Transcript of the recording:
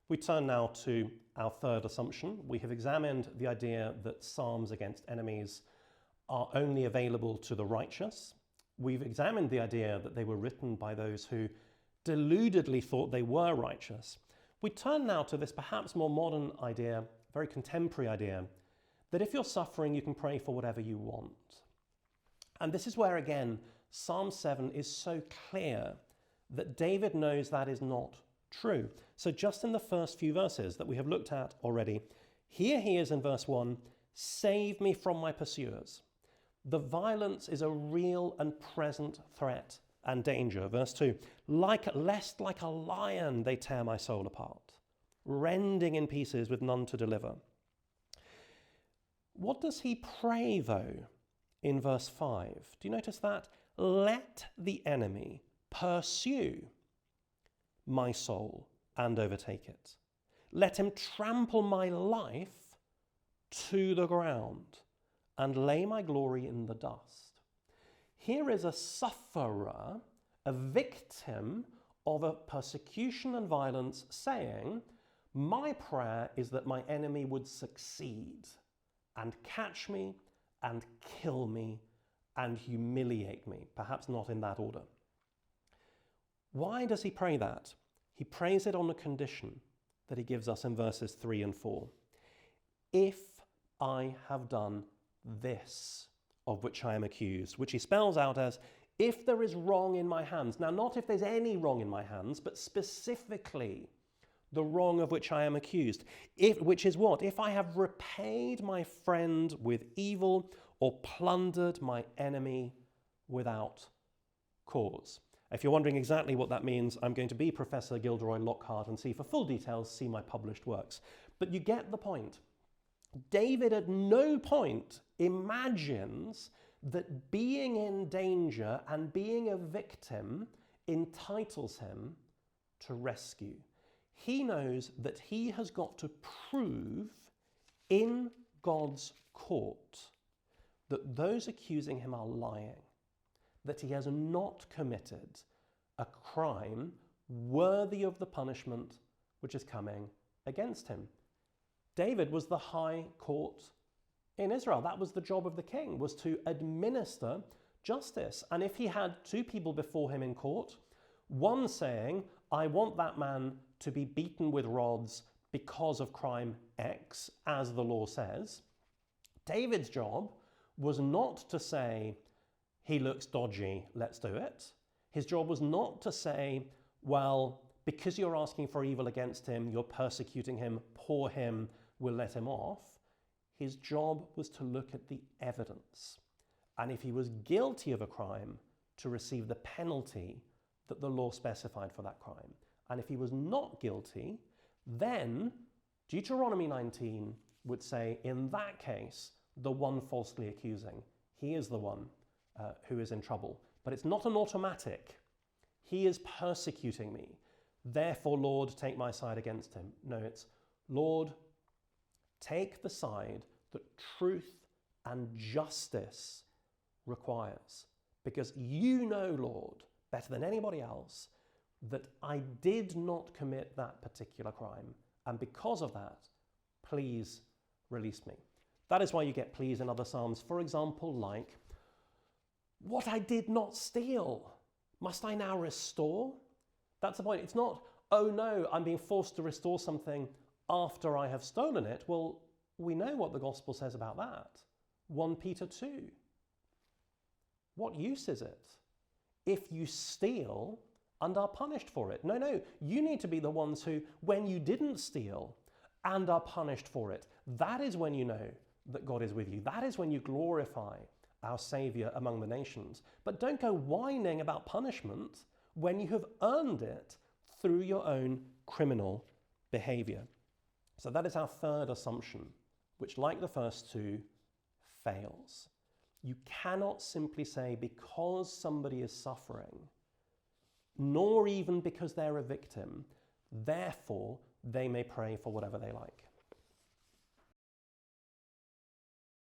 We turn now to our third assumption. We have examined the idea that psalms against enemies are only available to the righteous. We've examined the idea that they were written by those who deludedly thought they were righteous. We turn now to this perhaps more modern idea, very contemporary idea, that if you're suffering, you can pray for whatever you want. And this is where, again, Psalm 7 is so clear that David knows that is not true. So just in the first few verses that we have looked at already, here he is in verse 1, "Save me from my pursuers." The violence is a real and present threat and danger. Verse 2, lest like a lion they tear my soul apart, rending in pieces with none to deliver. What does he pray, though, in verse 5? Do you notice that? Let the enemy pursue my soul and overtake it. Let him trample my life to the ground and lay my glory in the dust. Here is a sufferer, a victim of a persecution and violence, saying, my prayer is that my enemy would succeed and catch me and kill me and humiliate me. Perhaps not in that order. Why does he pray that? He prays it on a condition that he gives us in verses 3 and 4. If I have done this of which I am accused, which he spells out as, if there is wrong in my hands. Now, not if there's any wrong in my hands, but specifically the wrong of which I am accused. Which is what? If I have repaid my friend with evil or plundered my enemy without cause. If you're wondering exactly what that means, I'm going to be Professor Gilderoy Lockhart and see for full details, see my published works. But you get the point. David at no point imagines that being in danger and being a victim entitles him to rescue. He knows that he has got to prove in God's court that those accusing him are lying, that he has not committed a crime worthy of the punishment which is coming against him. David was the high court in Israel. That was the job of the king, was to administer justice. And if he had two people before him in court, one saying, I want that man to be beaten with rods because of crime X, as the law says, David's job was not to say, he looks dodgy, let's do it. His job was not to say, well, because you're asking for evil against him, you're persecuting him, poor him, we'll let him off. His job was to look at the evidence. And if he was guilty of a crime, to receive the penalty that the law specified for that crime. And if he was not guilty, then Deuteronomy 19 would say, in that case, the one falsely accusing, he is the one who is in trouble. But it's not an automatic. He is persecuting me. Therefore, Lord, take my side against him. No, it's, Lord, take the side that truth and justice requires. Because you know, Lord, better than anybody else, that I did not commit that particular crime. And because of that, please release me. That is why you get please in other psalms. For example, like, what I did not steal, must I now restore? That's the point. It's not, oh no, I'm being forced to restore something after I have stolen it. Well, we know what the gospel says about that. 1 Peter 2. What use is it if you steal and are punished for it? No, you need to be the ones who, when you didn't steal and are punished for it, that is when you know that God is with you. That is when you glorify our Saviour among the nations. But don't go whining about punishment when you have earned it through your own criminal behaviour. So that is our third assumption, which, like the first two, fails. You cannot simply say because somebody is suffering, nor even because they're a victim, therefore they may pray for whatever they like.